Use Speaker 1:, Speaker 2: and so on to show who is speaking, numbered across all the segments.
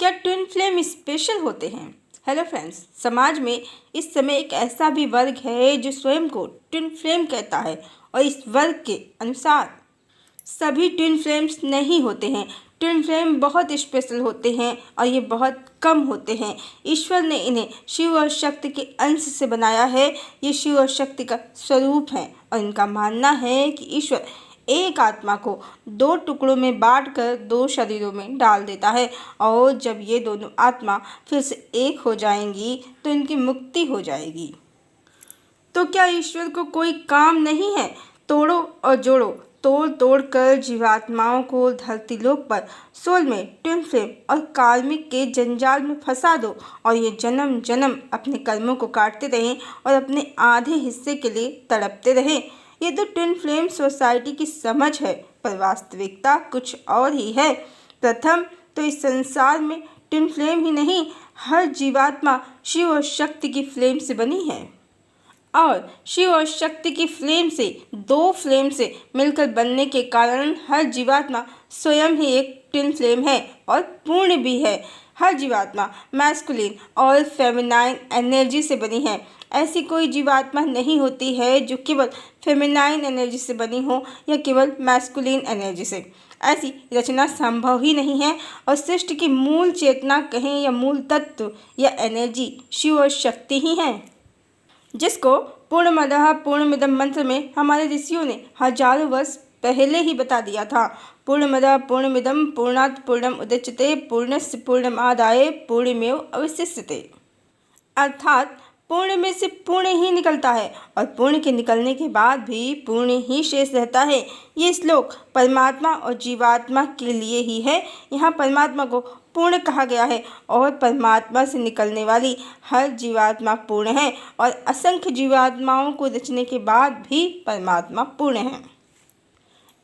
Speaker 1: क्या twin flame special होते हैं? हेलो फ्रेंड्स, समाज में इस समय एक ऐसा भी वर्ग है जो स्वयं को ट्विन फ्लेम कहता है और इस वर्ग के अनुसार सभी ट्विन फ्लेम्स नहीं होते हैं। ट्विन फ्लेम बहुत स्पेशल होते हैं और ये बहुत कम होते हैं। ईश्वर ने इन्हें शिव और शक्ति के अंश से बनाया है। ये शिव और शक्ति का स्वरूप है और इनका मानना है कि ईश्वर एक आत्मा को दो टुकड़ों में बांटकर दो शरीरों में डाल देता है और जब ये दोनों आत्मा फिर से एक हो जाएंगी तो इनकी मुक्ति हो जाएगी। तो क्या ईश्वर को कोई काम नहीं है? तोड़ो और जोड़ो, तोड़ तोड़ कर जीवात्माओं को धरती लोक पर सोल में ट्विन फ्लेम और कार्मिक के जंजाल में फंसा दो और ये जन्म जन्म अपने कर्मों को काटते रहें और अपने आधे हिस्से के लिए तड़पते रहें। ये तो ट्विन फ्लेम सोसाइटी की समझ है, पर वास्तविकता कुछ और ही है। प्रथम तो इस संसार में ट्विन फ्लेम ही नहीं, हर जीवात्मा शिव और शक्ति की फ्लेम से बनी है और शिव और शक्ति की फ्लेम से दो फ्लेम से मिलकर बनने के कारण हर जीवात्मा स्वयं ही एक ट्विन फ्लेम है और पूर्ण भी है। हर जीवात्मा मैस्कुलिन और फेमिनाइन एनर्जी से बनी है। ऐसी कोई जीवात्मा नहीं होती है जो केवल फेमिनाइन एनर्जी से बनी हो या केवल मैस्कुलिन एनर्जी से। ऐसी रचना संभव ही नहीं है और सृष्टि की मूल चेतना कहें या मूल तत्व या एनर्जी शिव और शक्ति ही है, जिसको पूर्णमदः पूर्णमिदं मंत्र में हमारे ऋषियों ने हजारों वर्ष पहले ही बता दिया था। पूर्णमदः पूर्णमिदं पूर्णात् पूर्णम् उदच्यते पूर्णस्य पूर्णमादाय पूर्णमेव अवशिष्यते। अर्थात पूर्ण में से पूर्ण ही निकलता है और पूर्ण के निकलने के बाद भी पूर्ण ही शेष रहता है। ये श्लोक परमात्मा और जीवात्मा के लिए ही है। यहाँ परमात्मा को पूर्ण कहा गया है और परमात्मा से निकलने वाली हर जीवात्मा पूर्ण है और असंख्य जीवात्माओं को रचने के बाद भी परमात्मा पूर्ण है।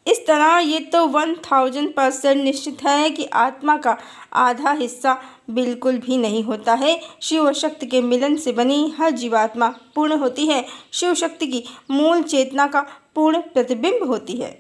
Speaker 1: इस तरह ये तो 1000% निश्चित है कि आत्मा का आधा हिस्सा बिल्कुल भी नहीं होता है। शिव और शक्ति के मिलन से बनी हर जीवात्मा पूर्ण होती है, शिव शक्ति की मूल चेतना का पूर्ण प्रतिबिंब होती है।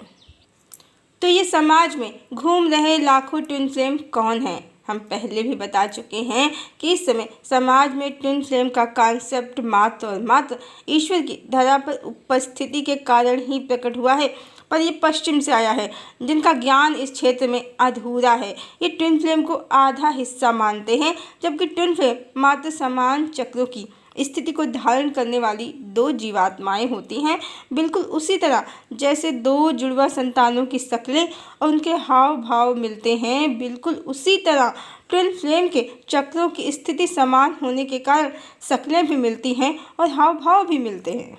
Speaker 1: तो ये समाज में घूम रहे लाखों ट्विन फ्लेम कौन हैं? हम पहले भी बता चुके हैं कि इस समय समाज में ट्विन फ्लेम का कॉन्सेप्ट मात्र और मात्र ईश्वर की धरा पर उपस्थिति के कारण ही प्रकट हुआ है, पर ये पश्चिम से आया है, जिनका ज्ञान इस क्षेत्र में अधूरा है। ये ट्विन फ्लेम को आधा हिस्सा मानते हैं, जबकि ट्विन फ्लेम मात्र समान चक्रों की स्थिति को धारण करने वाली दो जीवात्माएं होती हैं। बिल्कुल उसी तरह जैसे दो जुड़वा संतानों की शक्लें और उनके हाव भाव मिलते हैं, बिल्कुल उसी तरह ट्विन फ्लेम के चक्रों की स्थिति समान होने के कारण शक्लें भी मिलती हैं और हाव भाव भी मिलते हैं,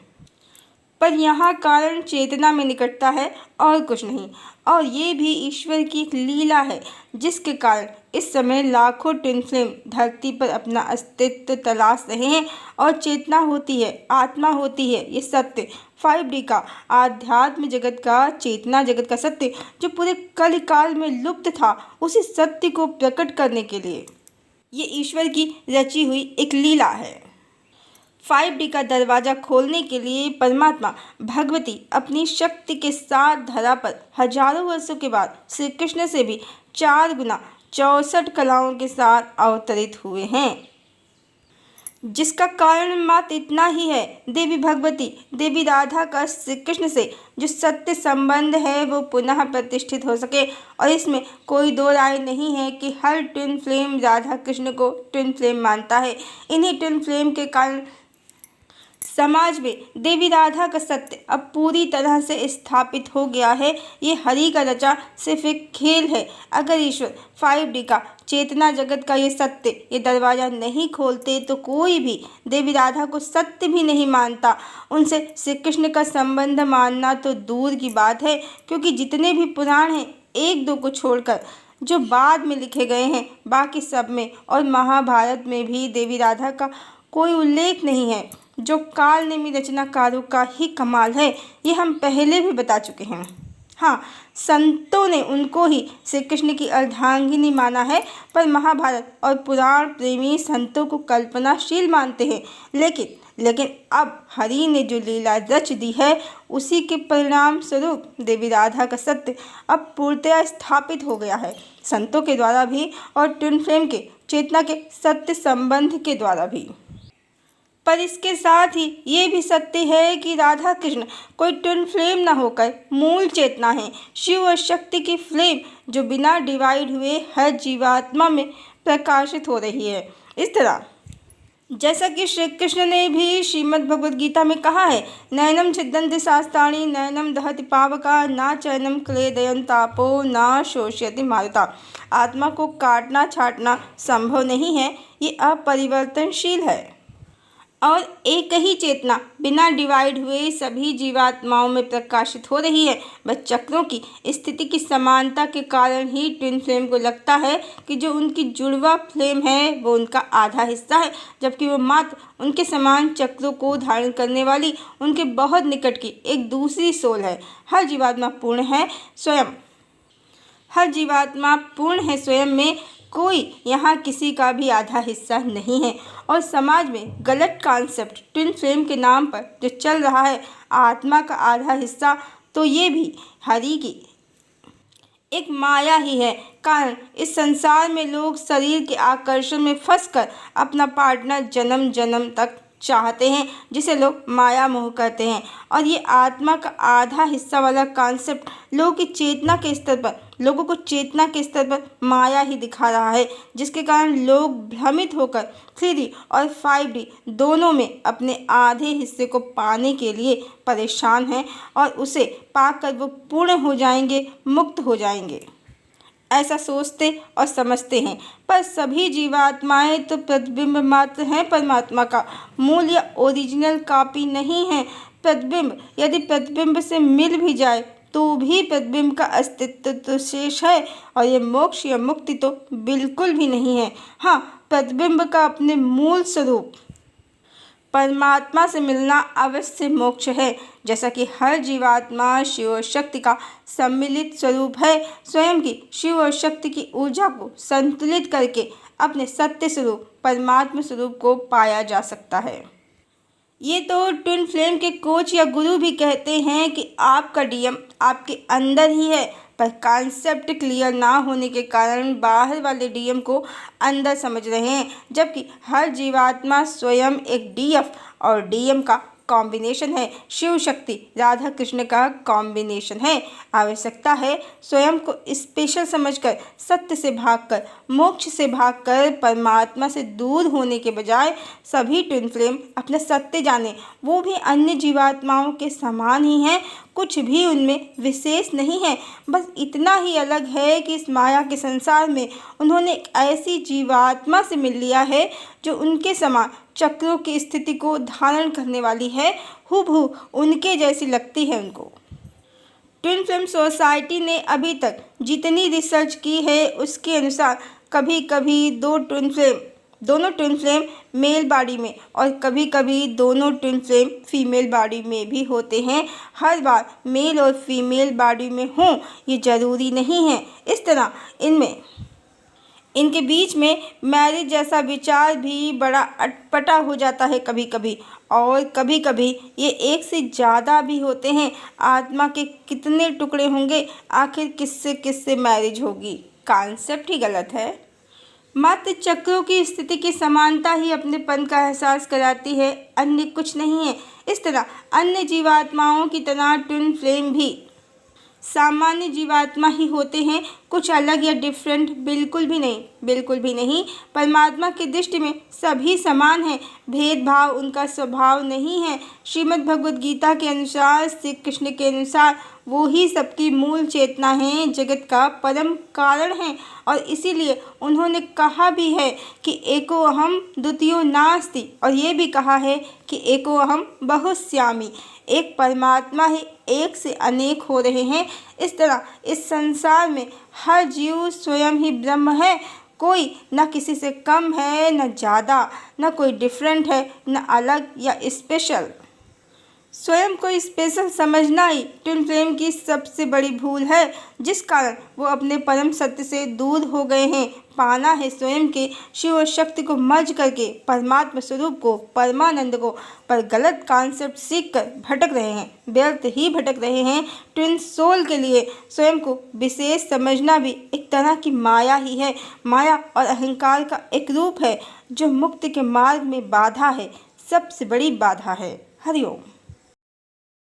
Speaker 1: पर यहाँ कारण चेतना में निकटता है और कुछ नहीं। और ये भी ईश्वर की एक लीला है, जिसके कारण इस समय लाखों ट्विन फ्लेम धरती पर अपना अस्तित्व तलाश रहे हैं और चेतना होती है, आत्मा होती है, ये सत्य 5D का आध्यात्म जगत का, चेतना जगत का सत्य जो पूरे कलिकाल में लुप्त था, उसी सत्य को प्रकट करने के लिए ये ईश्वर की रची हुई एक लीला है। 5D का दरवाज़ा खोलने के लिए परमात्मा भगवती अपनी शक्ति के साथ धरा पर हजारों वर्षों के बाद श्री कृष्ण से भी 4 गुना 64 कलाओं के साथ अवतरित हुए हैं, जिसका कारण मात्र इतना ही है। देवी भगवती, देवी राधा का श्री कृष्ण से जो सत्य संबंध है वो पुनः प्रतिष्ठित हो सके। और इसमें कोई दो राय नहीं है कि हर ट्विन फ्लेम राधा कृष्ण को ट्विन फ्लेम मानता है। इन्हीं ट्विन फ्लेम के कारण समाज में देवी राधा का सत्य अब पूरी तरह से स्थापित हो गया है। ये हरि का रचा सिर्फ एक खेल है। अगर ईश्वर 5D का चेतना जगत का ये सत्य, ये दरवाज़ा नहीं खोलते तो कोई भी देवी राधा को सत्य भी नहीं मानता। उनसे श्री कृष्ण का संबंध मानना तो दूर की बात है, क्योंकि जितने भी पुराण हैं, एक दो को छोड़कर जो बाद में लिखे गए हैं, बाकी सब में और महाभारत में भी देवी राधा का कोई उल्लेख नहीं है, जो कालनेमी रचनाकारों का ही कमाल है। ये हम पहले भी बता चुके हैं। हाँ, संतों ने उनको ही श्री कृष्ण की अर्धांगिनी माना है, पर महाभारत और पुराण प्रेमी संतों को कल्पनाशील मानते हैं। लेकिन अब हरि ने जो लीला रच दी है उसी के परिणाम स्वरूप देवी राधा का सत्य अब पूर्णतया स्थापित हो गया है, संतों के द्वारा भी और ट्विन फ्लेम के चेतना के सत्य संबंध के द्वारा भी। पर इसके साथ ही ये भी सत्य है कि राधा कृष्ण कोई ट्विन फ्लेम न होकर मूल चेतना है, शिव और शक्ति की फ्लेम जो बिना डिवाइड हुए हर जीवात्मा में प्रकाशित हो रही है। इस तरह जैसा कि श्री कृष्ण ने भी श्रीमद् भगवद गीता में कहा है, नैनम छिदन्ति शास्त्राणि नैनम दहति पावका ना चैनम क्लेदयन् तापो ना शोषयति मारुता। आत्मा को काटना छाटना संभव नहीं है, ये अपरिवर्तनशील है और एक ही चेतना बिना डिवाइड हुए सभी जीवात्माओं में प्रकाशित हो रही है। बस चक्रों की स्थिति की समानता के कारण ही ट्विन फ्लेम को लगता है कि जो उनकी जुड़वा फ्लेम है वो उनका आधा हिस्सा है, जबकि वो मात्र उनके समान चक्रों को धारण करने वाली उनके बहुत निकट की एक दूसरी सोल है। हर जीवात्मा पूर्ण है स्वयं में, कोई यहाँ किसी का भी आधा हिस्सा नहीं है। और समाज में गलत कॉन्सेप्ट ट्विन फ्लेम के नाम पर जो चल रहा है, आत्मा का आधा हिस्सा, तो ये भी हरि की एक माया ही है। कारण इस संसार में लोग शरीर के आकर्षण में फंसकर अपना पार्टनर जन्म जन्म तक चाहते हैं, जिसे लोग माया मोह कहते हैं। और ये आत्मा का आधा हिस्सा वाला कॉन्सेप्ट लोगों को चेतना के स्तर पर माया ही दिखा रहा है, जिसके कारण लोग भ्रमित होकर 3D और 5D दोनों में अपने आधे हिस्से को पाने के लिए परेशान हैं और उसे पाकर वो पूर्ण हो जाएंगे, मुक्त हो जाएंगे, ऐसा सोचते और समझते हैं। पर सभी जीवात्माएं तो प्रतिबिंब मात्र हैं, परमात्मा का मूल या ओरिजिनल कॉपी नहीं है। प्रतिबिंब यदि प्रतिबिंब से मिल भी जाए तो भी प्रतिबिंब का अस्तित्व तो शेष है, और ये मोक्ष या मुक्ति तो बिल्कुल भी नहीं है। हाँ, प्रतिबिंब का अपने मूल स्वरूप परमात्मा से मिलना अवश्य मोक्ष है। जैसा कि हर जीवात्मा शिव और शक्ति का सम्मिलित स्वरूप है, स्वयं की शिव और शक्ति की ऊर्जा को संतुलित करके अपने सत्य स्वरूप परमात्मा स्वरूप को पाया जा सकता है। ये तो ट्विन फ्लेम के कोच या गुरु भी कहते हैं कि आपका डीएम आपके अंदर ही है, पर कॉन्सेप्ट क्लियर ना होने के कारण बाहर वाले डीएम को अंदर समझ रहे हैं, जबकि हर जीवात्मा स्वयं एक डीएफ और डीएम का कॉम्बिनेशन है। शिव शक्ति राधा कृष्ण का कॉम्बिनेशन है। आवश्यकता है स्वयं को स्पेशल समझकर, सत्य से भागकर, मोक्ष से भागकर परमात्मा से दूर होने के बजाय सभी ट्विन फ्लेम अपना सत्य जाने। वो भी अन्य जीवात्माओं के समान ही हैं, कुछ भी उनमें विशेष नहीं है। बस इतना ही अलग है कि इस माया के संसार में उन्होंने एक ऐसी जीवात्मा से मिल लिया है जो उनके समान चक्रों की स्थिति को धारण करने वाली है, हूबहू उनके जैसी लगती है उनको। ट्विन फ्लेम सोसाइटी ने अभी तक जितनी रिसर्च की है उसके अनुसार कभी कभी दोनों ट्विन फ्लेम मेल बॉडी में और कभी कभी दोनों ट्विन फ्लेम फीमेल बॉडी में भी होते हैं। हर बार मेल और फीमेल बॉडी में हों ये ज़रूरी नहीं है। इस तरह इनके बीच में मैरिज जैसा विचार भी बड़ा अटपटा हो जाता है कभी कभी, और कभी कभी ये एक से ज़्यादा भी होते हैं। आत्मा के कितने टुकड़े होंगे, आखिर किससे मैरिज होगी? कॉन्सेप्ट ही गलत है। मात्र चक्रों की स्थिति की समानता ही अपनेपन का एहसास कराती है, अन्य कुछ नहीं है। इस तरह अन्य जीवात्माओं की तरह ट्विन फ्लेम भी सामान्य जीवात्मा ही होते हैं, कुछ अलग या डिफरेंट बिल्कुल भी नहीं। परमात्मा की दृष्टि में सभी समान हैं, भेदभाव उनका स्वभाव नहीं है। श्रीमद् भगवद गीता के अनुसार, श्री कृष्ण के अनुसार वो ही सबकी मूल चेतना है, जगत का परम कारण है, और इसीलिए उन्होंने कहा भी है कि एको अहम द्वितीयो नास्ति, और ये भी कहा है कि एको अहम बहुश्यामि। एक परमात्मा ही एक से अनेक हो रहे हैं। इस तरह इस संसार में हर जीव स्वयं ही ब्रह्म है, कोई न किसी से कम है न ज़्यादा, न कोई डिफरेंट है न अलग या स्पेशल। स्वयं को स्पेशल समझना ही ट्विन फ्लेम की सबसे बड़ी भूल है, जिस कारण वो अपने परम सत्य से दूर हो गए हैं। पाना है स्वयं के शिव शक्ति को मर्ज करके परमात्मा स्वरूप को, परमानंद को, पर गलत कॉन्सेप्ट सीख कर भटक रहे हैं, व्यर्थ ही भटक रहे हैं। ट्विन सोल के लिए स्वयं को विशेष समझना भी एक तरह की माया ही है। माया और अहंकार का एक रूप है जो मुक्ति के मार्ग में बाधा है, सबसे बड़ी बाधा है। हरिओम।